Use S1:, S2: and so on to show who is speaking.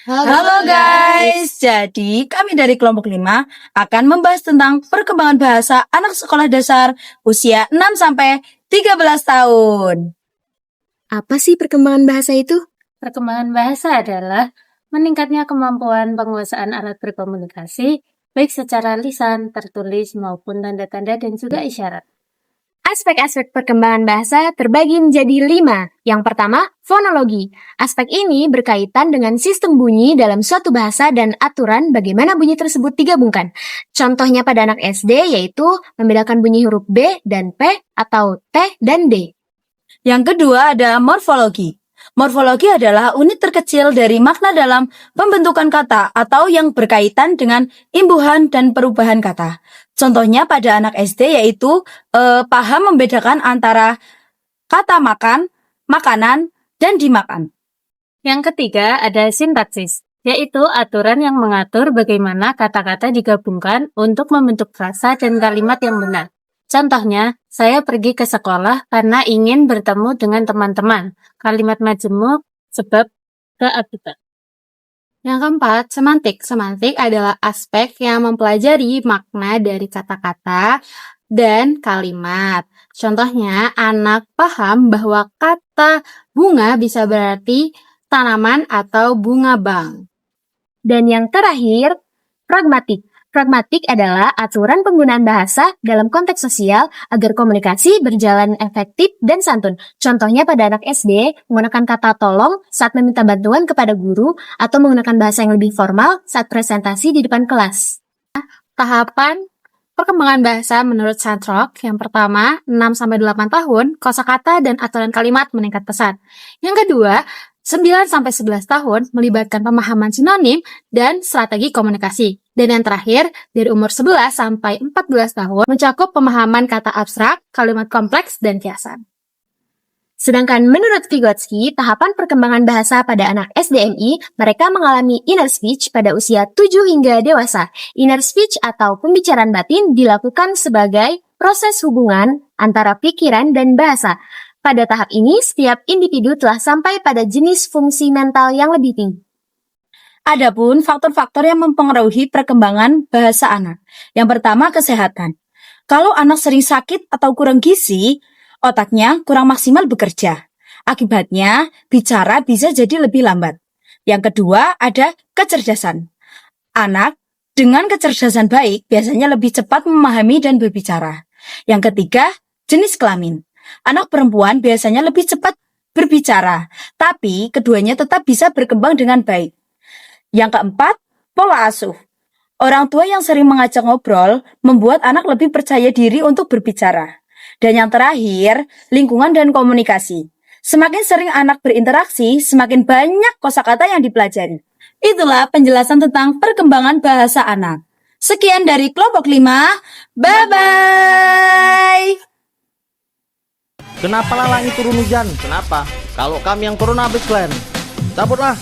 S1: Halo guys, jadi kami dari kelompok 5 akan membahas tentang perkembangan bahasa anak sekolah dasar usia 6-13 tahun.
S2: Apa sih perkembangan bahasa itu?
S3: Perkembangan bahasa adalah meningkatnya kemampuan penguasaan alat berkomunikasi, baik secara lisan, tertulis, maupun tanda-tanda dan juga isyarat.
S2: Aspek-aspek perkembangan bahasa terbagi menjadi 5. Yang pertama, fonologi. Aspek ini berkaitan dengan sistem bunyi dalam suatu bahasa dan aturan bagaimana bunyi tersebut digabungkan. Contohnya pada anak SD yaitu membedakan bunyi huruf B dan P atau T dan D.
S1: Yang kedua ada morfologi. Morfologi adalah unit terkecil dari makna dalam pembentukan kata atau yang berkaitan dengan imbuhan dan perubahan kata. Contohnya pada anak SD yaitu paham membedakan antara kata makan, makanan, dan dimakan.
S3: Yang ketiga ada sintaksis, yaitu aturan yang mengatur bagaimana kata-kata digabungkan untuk membentuk frasa dan kalimat yang benar. Contohnya, saya pergi ke sekolah karena ingin bertemu dengan teman-teman. Kalimat majemuk, sebab, ke akibat.
S2: Yang keempat, semantik. Semantik adalah aspek yang mempelajari makna dari kata-kata dan kalimat. Contohnya, anak paham bahwa kata bunga bisa berarti tanaman atau bunga bank. Dan yang terakhir, pragmatik. Pragmatik adalah aturan penggunaan bahasa dalam konteks sosial agar komunikasi berjalan efektif dan santun. Contohnya pada anak SD, menggunakan kata tolong saat meminta bantuan kepada guru atau menggunakan bahasa yang lebih formal saat presentasi di depan kelas. Tahapan perkembangan bahasa menurut Sandrock, yang pertama, 6-8 tahun, kosakata dan aturan kalimat meningkat pesat. Yang kedua, 9-11 tahun melibatkan pemahaman sinonim dan strategi komunikasi. Dan yang terakhir, dari umur 11 sampai 14 tahun mencakup pemahaman kata abstrak, kalimat kompleks, dan kiasan. Sedangkan menurut Vygotsky, tahapan perkembangan bahasa pada anak SDMI, mereka mengalami inner speech pada usia 7 hingga dewasa. Inner speech atau pembicaraan batin dilakukan sebagai proses hubungan antara pikiran dan bahasa. Pada tahap ini, setiap individu telah sampai pada jenis fungsi mental yang lebih tinggi.
S1: Adapun faktor-faktor yang mempengaruhi perkembangan bahasa anak. Yang pertama, kesehatan. Kalau anak sering sakit atau kurang gizi, otaknya kurang maksimal bekerja. Akibatnya, bicara bisa jadi lebih lambat. Yang kedua, ada kecerdasan. Anak dengan kecerdasan baik biasanya lebih cepat memahami dan berbicara. Yang ketiga, jenis kelamin. Anak perempuan biasanya lebih cepat berbicara, tapi keduanya tetap bisa berkembang dengan baik. Yang keempat, pola asuh. Orang tua yang sering mengajak ngobrol membuat anak lebih percaya diri untuk berbicara. Dan yang terakhir, lingkungan dan komunikasi. Semakin sering anak berinteraksi, semakin banyak kosakata yang dipelajari. Itulah penjelasan tentang perkembangan bahasa anak. Sekian dari kelompok 5. Bye-bye!
S4: Kenapa langit turun hujan? Kenapa? Kalau kami yang turun habis, Glenn. Cabutlah.